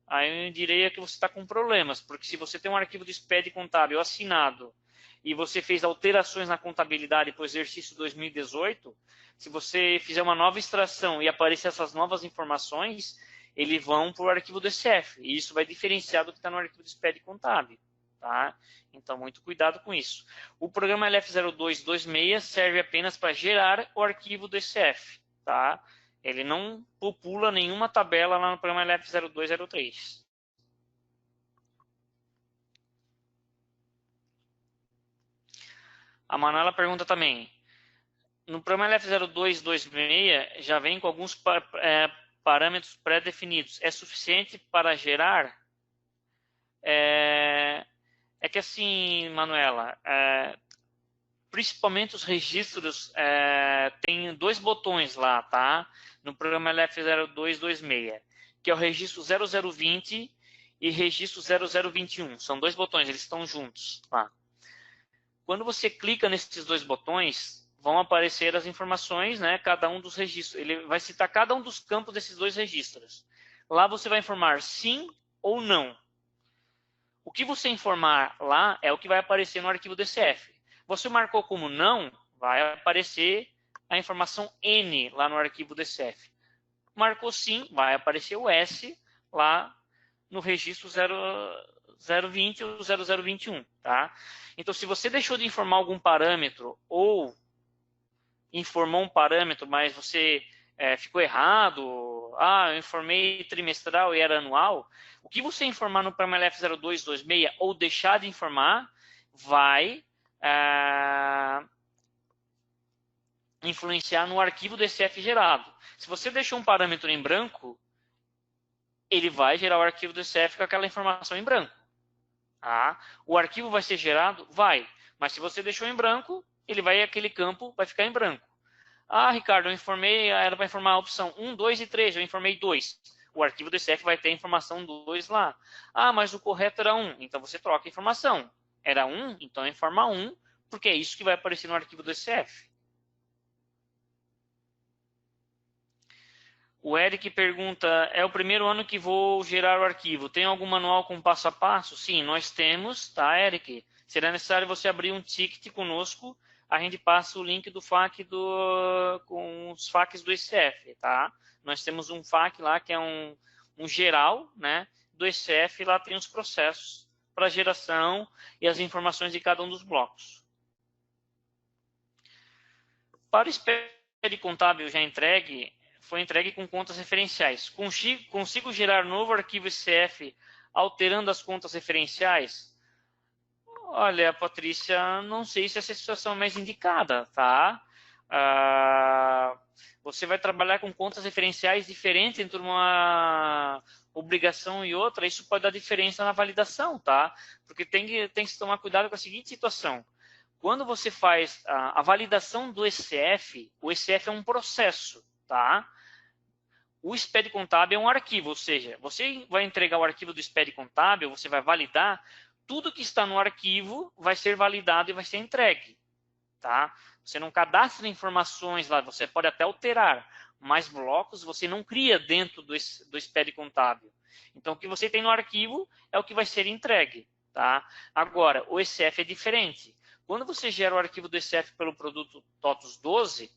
aí eu diria que você está com problemas, porque se você tem um arquivo de SPED contábil assinado e você fez alterações na contabilidade para o exercício 2018, se você fizer uma nova extração e aparecer essas novas informações, eles vão para o arquivo do ECF, e isso vai diferenciar do que está no arquivo de SPED contábil. Tá? Então, muito cuidado com isso. O programa LF0226 serve apenas para gerar o arquivo do ECF. Tá? Ele não popula nenhuma tabela lá no programa LF0203. A Manuela pergunta também, no programa LF0226 já vem com alguns parâmetros pré-definidos. É suficiente para gerar? É que assim, Manuela, principalmente os registros, tem dois botões lá, tá? No programa LF0226, que é o registro 0020 e registro 0021. São dois botões, eles estão juntos lá. Quando você clica nesses dois botões, vão aparecer as informações, né? Cada um dos registros. Ele vai citar cada um dos campos desses dois registros. Lá você vai informar sim ou não. O que você informar lá é o que vai aparecer no arquivo DCF. Você marcou como não, vai aparecer a informação N lá no arquivo DCF. Marcou sim, vai aparecer o S lá no registro 0020 ou 0021. Tá? Então, se você deixou de informar algum parâmetro ou informou um parâmetro, mas você ficou errado, eu informei trimestral e era anual, o que você informar no programa LF0226 ou deixar de informar vai influenciar no arquivo DCF gerado. Se você deixou um parâmetro em branco, ele vai gerar o arquivo DCF com aquela informação em branco. Tá? O arquivo vai ser gerado? Vai. Mas se você deixou em branco, aquele campo vai ficar em branco. Ricardo, eu informei, era para informar a opção 1, 2 e 3, eu informei 2. o arquivo do ECF vai ter a informação 2 lá. Ah, mas o correto era 1, então você troca a informação. Era 1, então informa 1, porque é isso que vai aparecer no arquivo do ECF. O Eric pergunta, é o primeiro ano que vou gerar o arquivo, tem algum manual com passo a passo? Sim, nós temos, tá, Eric? Será necessário você abrir um ticket conosco, a gente passa o link do FAQ com os FAQs do ECF, tá? Nós temos um FAQ lá que é um geral, né, do ECF, lá tem os processos para geração e as informações de cada um dos blocos. Para o SPED contábil já entregue, foi entregue com contas referenciais. Consigo gerar novo arquivo ECF alterando as contas referenciais? Olha, Patrícia, não sei se essa é a situação mais indicada, tá? Você vai trabalhar com contas referenciais diferentes entre uma obrigação e outra, isso pode dar diferença na validação, tá? Porque tem que se tomar cuidado com a seguinte situação. Quando você faz a validação do ECF, o ECF é um processo, tá? O SPED contábil é um arquivo, ou seja, você vai entregar o arquivo do SPED contábil, você vai validar, tudo que está no arquivo vai ser validado e vai ser entregue, tá? Você não cadastra informações lá, você pode até alterar, mas blocos você não cria dentro do SPED contábil. Então, o que você tem no arquivo é o que vai ser entregue, tá? Agora, o ECF é diferente. Quando você gera o arquivo do ECF pelo produto TOTUS 12,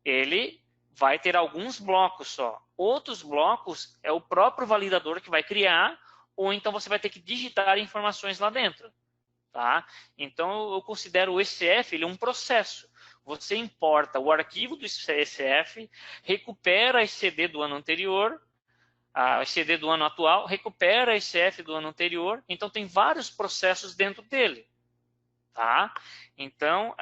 ele vai ter alguns blocos só. Outros blocos é o próprio validador que vai criar, ou então você vai ter que digitar informações lá dentro. Tá? Então, eu considero o ECF ele um processo. Você importa o arquivo do ECF, recupera a ECD do ano anterior, a ECD do ano atual, recupera a ECF do ano anterior, então tem vários processos dentro dele. Tá? Então,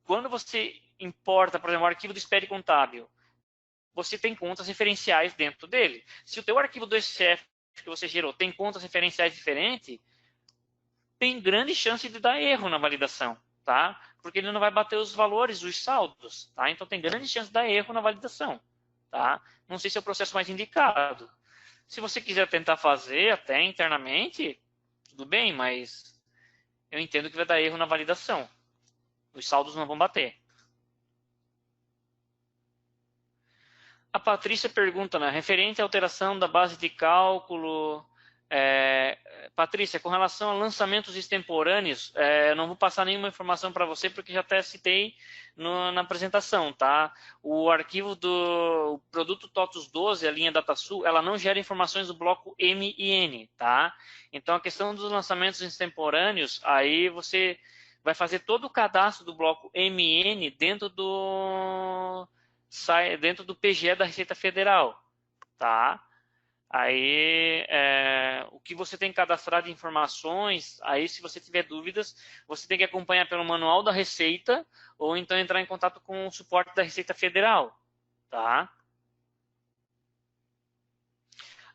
quando você importa, por exemplo, o arquivo do SPED contábil, você tem contas referenciais dentro dele. Se o teu arquivo do ECF que você gerou tem contas referenciais diferentes, tem grande chance de dar erro na validação, tá? Porque ele não vai bater os valores, os saldos, tá? Então tem grande chance de dar erro na validação, tá? Não sei se é o processo mais indicado. Se você quiser tentar fazer até internamente, tudo bem, mas eu entendo que vai dar erro na validação. Os saldos não vão bater. A Patrícia pergunta, né, referente à alteração da base de cálculo. Patrícia, com relação a lançamentos extemporâneos, não vou passar nenhuma informação para você, porque já até citei na apresentação, tá? O arquivo do produto TOTUS 12, a linha DataSul, ela não gera informações do bloco M e N, tá? Então, a questão dos lançamentos extemporâneos, aí você vai fazer todo o cadastro do bloco M e N dentro do PGE da Receita Federal, tá? Aí, o que você tem cadastrado de informações, aí se você tiver dúvidas, você tem que acompanhar pelo manual da Receita ou então entrar em contato com o suporte da Receita Federal, tá?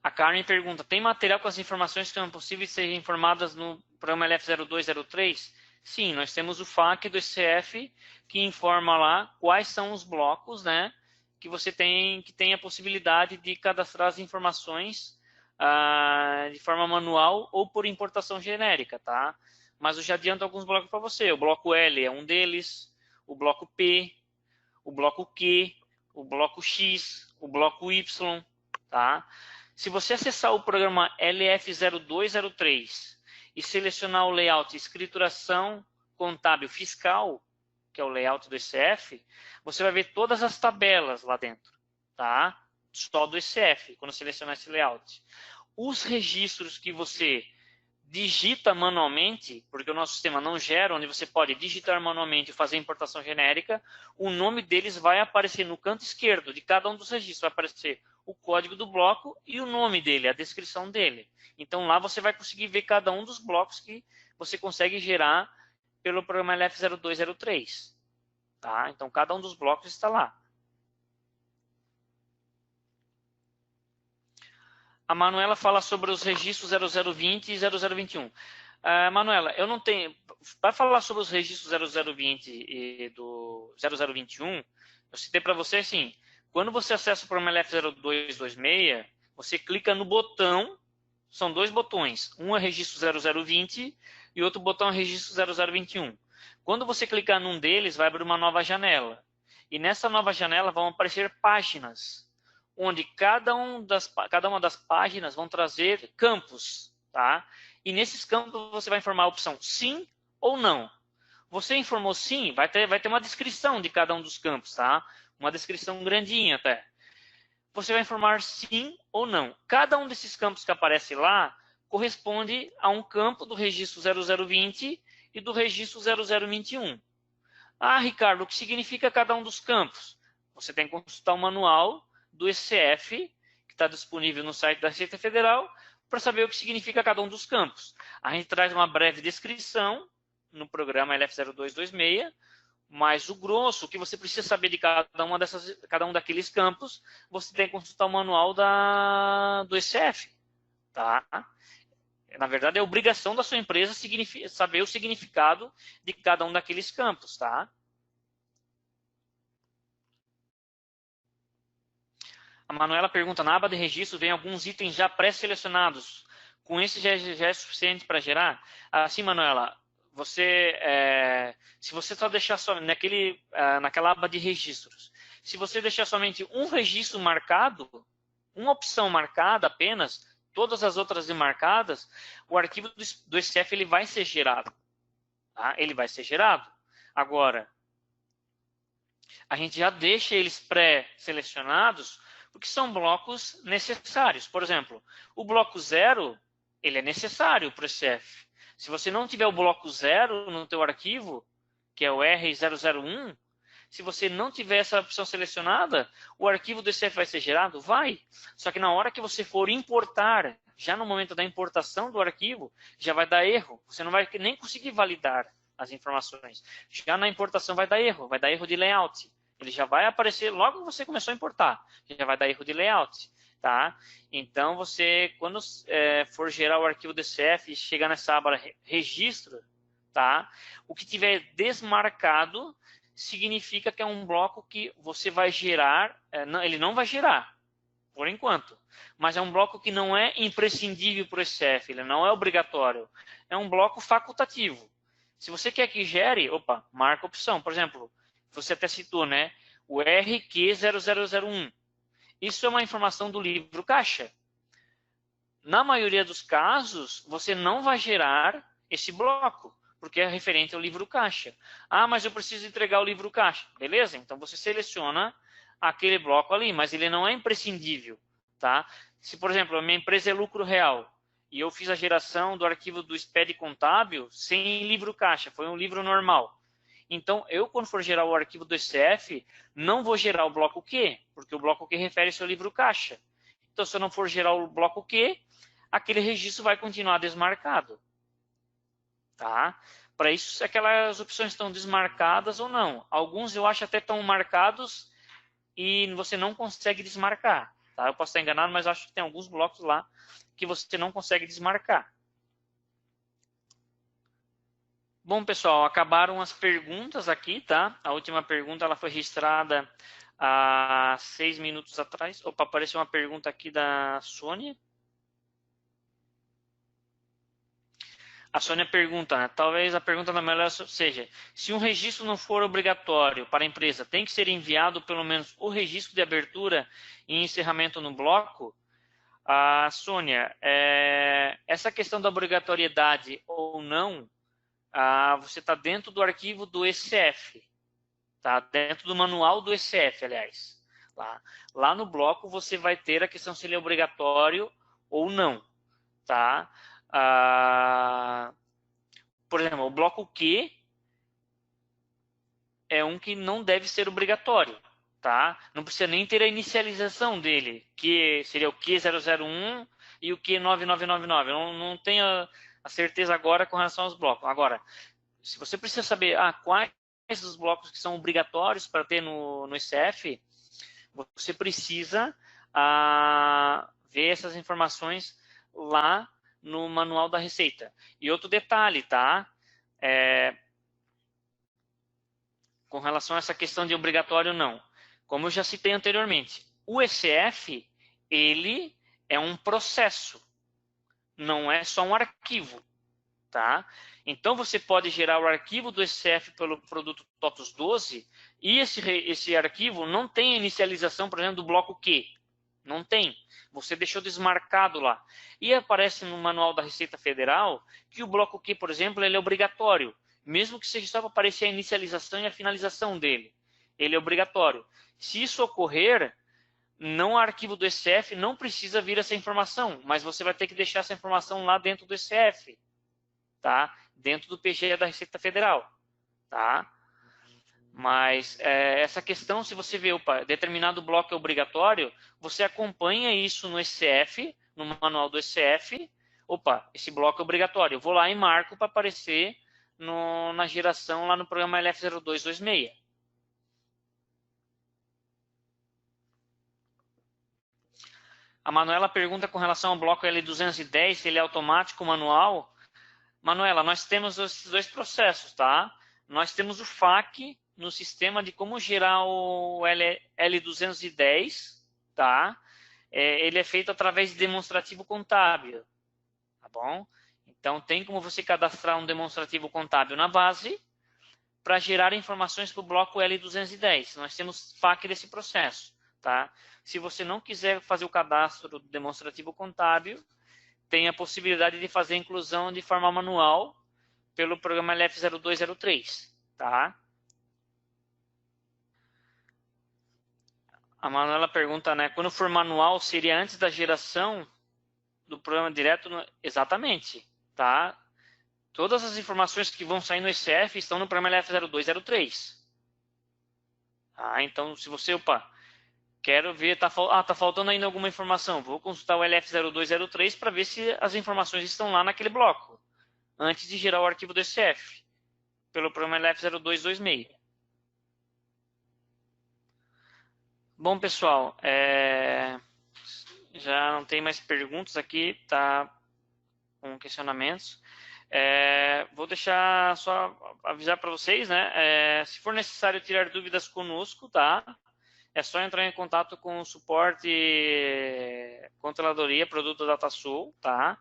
A Carmen pergunta, tem material com as informações que são possíveis de serem informadas no programa LF0203? Sim, nós temos o FAQ do ECF que informa lá quais são os blocos, né? Que você tem a possibilidade de cadastrar as informações de forma manual ou por importação genérica, tá? Mas eu já adianto alguns blocos para você. O bloco L é um deles, o bloco P, o bloco Q, o bloco X, o bloco Y, tá? Se você acessar o programa LF0203 e selecionar o layout escrituração contábil fiscal, que é o layout do ECF, você vai ver todas as tabelas lá dentro, tá? Só do ECF, quando selecionar esse layout. Os registros que você digita manualmente, porque o nosso sistema não gera, onde você pode digitar manualmente e fazer importação genérica, o nome deles vai aparecer no canto esquerdo de cada um dos registros, vai aparecer o código do bloco e o nome dele, a descrição dele. Então lá você vai conseguir ver cada um dos blocos que você consegue gerar pelo programa LF0203. Tá? Então, cada um dos blocos está lá. A Manuela fala sobre os registros 0020 e 0021. Manuela, eu não tenho... Para falar sobre os registros 0020 e do 0021, eu citei para você, assim, Quando você acessa o programa LF0226, você clica no botão, são dois botões, um é registro 0020 e outro botão é registro 0021. Quando você clicar num deles, vai abrir uma nova janela. E nessa nova janela vão aparecer páginas, onde cada uma das páginas vão trazer campos, tá? E nesses campos você vai informar a opção sim ou não. Você informou sim, vai ter uma descrição de cada um dos campos, tá? Uma descrição grandinha até. Você vai informar sim ou não. Cada um desses campos que aparece lá corresponde a um campo do registro 0020 e do registro 0021. Ah, Ricardo, o que significa cada um dos campos? Você tem que consultar o manual do ECF, que está disponível no site da Receita Federal, para saber o que significa cada um dos campos. A gente traz uma breve descrição no programa LF0226, mas o grosso, o que você precisa saber de cada um daqueles campos, você tem que consultar o manual do ECF. Tá? Na verdade, é obrigação da sua empresa saber o significado de cada um daqueles campos. Tá? A Manuela pergunta, na aba de registro vem alguns itens já pré-selecionados. Com isso já é suficiente para gerar? Assim, Manuela, se você só deixar naquela aba de registros, se você deixar somente um registro marcado, uma opção marcada apenas, todas as outras demarcadas, o arquivo do ECF ele vai ser gerado. Tá? Ele vai ser gerado. Agora, a gente já deixa eles pré-selecionados porque são blocos necessários. Por exemplo, o bloco 0, ele é necessário para o ECF. Se você não tiver o bloco 0 no teu arquivo, que é o R001, se você não tiver essa opção selecionada, o arquivo do ECF vai ser gerado? Vai. Só que na hora que você for importar, já no momento da importação do arquivo, já vai dar erro. Você não vai nem conseguir validar as informações. Já na importação vai dar erro de layout. Ele já vai aparecer logo que você começou a importar. Já vai dar erro de layout. Tá? Então, você, quando for gerar o arquivo do ECF e chegar nessa aba registro, tá? O que tiver desmarcado significa que é um bloco que você vai gerar, ele não vai gerar, por enquanto, mas é um bloco que não é imprescindível para o ECF, ele não é obrigatório, é um bloco facultativo. Se você quer que gere, marca a opção. Por exemplo, você até citou, né? O RQ0001. Isso é uma informação do livro caixa. Na maioria dos casos, você não vai gerar esse bloco, porque é referente ao livro caixa. Ah, mas eu preciso entregar o livro caixa. Beleza? Então você seleciona aquele bloco ali, mas ele não é imprescindível. Tá? Se, por exemplo, a minha empresa é lucro real e eu fiz a geração do arquivo do SPED contábil sem livro caixa, foi um livro normal. Então, eu, quando for gerar o arquivo do ECF, não vou gerar o bloco Q, porque o bloco Q refere-se ao livro caixa. Então, se eu não for gerar o bloco Q, aquele registro vai continuar desmarcado. Tá? Para isso, se aquelas opções estão desmarcadas ou não. Alguns eu acho até estão marcados e você não consegue desmarcar. Tá? Eu posso estar enganado, mas acho que tem alguns blocos lá que você não consegue desmarcar. Bom, pessoal, acabaram as perguntas aqui, tá? A última pergunta ela foi registrada há 6 minutos atrás. Opa, apareceu uma pergunta aqui da Sônia. A Sônia pergunta, né? Talvez a pergunta da melhor seja, se um registro não for obrigatório para a empresa, tem que ser enviado pelo menos o registro de abertura e encerramento no bloco? Sônia, essa questão da obrigatoriedade ou não, você está dentro do arquivo do ECF, tá? Dentro do manual do ECF, aliás. Lá no bloco você vai ter a questão se ele é obrigatório ou não. Tá? Por exemplo, o bloco Q é um que não deve ser obrigatório. Tá? Não precisa nem ter a inicialização dele, que seria o Q001 e o Q9999. Eu não tenho a certeza agora com relação aos blocos. Agora, se você precisa saber quais os blocos que são obrigatórios para ter no ECF, você precisa ver essas informações lá no manual da Receita. E outro detalhe, tá? Com relação a essa questão de obrigatório ou não. Como eu já citei anteriormente, o ECF, ele é um processo, não é só um arquivo, tá? Então, você pode gerar o arquivo do ECF pelo produto TOTOS 12 e esse arquivo não tem inicialização, por exemplo, do bloco Q. Não tem. Você deixou desmarcado lá. E aparece no manual da Receita Federal que o bloco Q, por exemplo, ele é obrigatório. Mesmo que seja só para aparecer a inicialização e a finalização dele. Ele é obrigatório. Se isso ocorrer, não há arquivo do ECF, não precisa vir essa informação, mas você vai ter que deixar essa informação lá dentro do ECF, tá? Dentro do PGE da Receita Federal, tá? Mas essa questão, se você vê, opa, determinado bloco é obrigatório, você acompanha isso no ECF, no manual do ECF, opa, esse bloco é obrigatório. Eu vou lá e marco para aparecer na geração lá no programa LF0226. A Manuela pergunta com relação ao bloco L210, se ele é automático ou manual. Manuela, nós temos esses dois processos, tá? Nós temos o FAQ no sistema de como gerar o L210, tá? Ele é feito através de demonstrativo contábil, tá bom? Então, tem como você cadastrar um demonstrativo contábil na base para gerar informações para o bloco L210. Nós temos FAQ desse processo, tá? Se você não quiser fazer o cadastro do demonstrativo contábil, tem a possibilidade de fazer a inclusão de forma manual pelo programa LF0203, tá? A Manuela pergunta, né, quando for manual, seria antes da geração do programa direto? Exatamente, tá? Todas as informações que vão sair no ECF estão no programa LF0203. Tá? Então, se você, quero ver, tá faltando ainda alguma informação, vou consultar o LF0203 para ver se as informações estão lá naquele bloco, antes de gerar o arquivo do ECF, pelo programa LF0226. Bom, pessoal, já não tem mais perguntas aqui, tá? Com questionamentos. Vou deixar só avisar para vocês, né? Se for necessário tirar dúvidas conosco, tá? É só entrar em contato com o suporte controladoria produto DataSul, tá?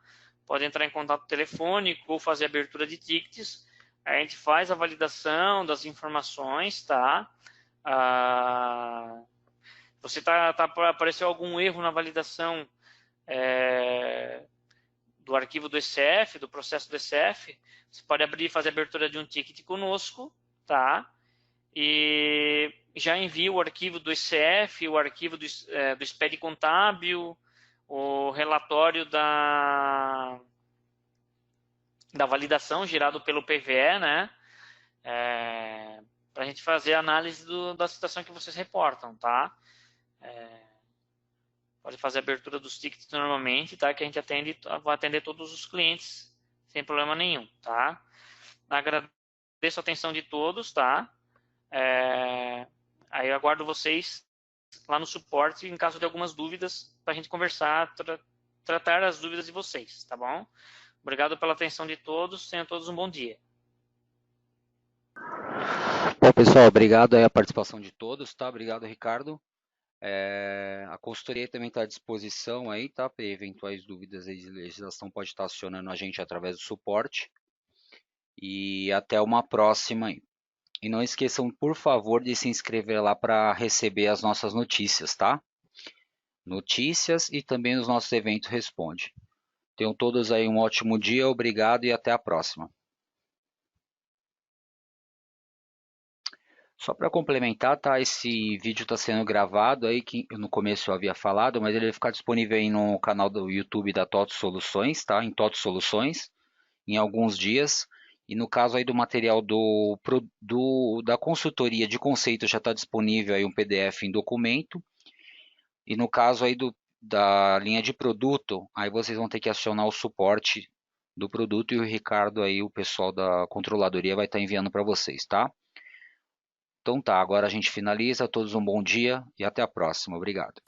Pode entrar em contato telefônico ou fazer abertura de tickets. A gente faz a validação das informações, tá? Você apareceu algum erro na validação do arquivo do ECF, do processo do ECF, você pode abrir e fazer a abertura de um ticket conosco, tá? E já envia o arquivo do ECF, o arquivo do SPED contábil, o relatório da validação gerado pelo PVE, né? Para a gente fazer a análise da situação que vocês reportam, tá? Pode fazer a abertura dos tickets normalmente, tá? Que a gente vai atender todos os clientes sem problema nenhum, tá? Agradeço a atenção de todos, tá? Aí eu aguardo vocês lá no suporte em caso de algumas dúvidas para a gente conversar, tratar as dúvidas de vocês, tá bom? Obrigado pela atenção de todos, tenham todos um bom dia. Bom, pessoal, obrigado aí a participação de todos, tá? Obrigado, Ricardo. A consultoria também está à disposição aí, tá? Para eventuais dúvidas aí de legislação, pode estar acionando a gente através do suporte. E até uma próxima aí. E não esqueçam, por favor, de se inscrever lá para receber as nossas notícias, tá? Notícias e também os nossos eventos Responde. Tenham todos aí um ótimo dia, obrigado e até a próxima. Só para complementar, tá? Esse vídeo está sendo gravado aí, que no começo eu havia falado, mas ele vai ficar disponível aí no canal do YouTube da TOTOS Soluções, tá? Em TOTOS Soluções, em alguns dias. E no caso aí do material da consultoria de conceito já está disponível aí um PDF em documento. E no caso aí da linha de produto, aí vocês vão ter que acionar o suporte do produto e o Ricardo aí, o pessoal da controladoria vai estar enviando para vocês, tá? Então tá, agora a gente finaliza. Todos um bom dia e até a próxima. Obrigado.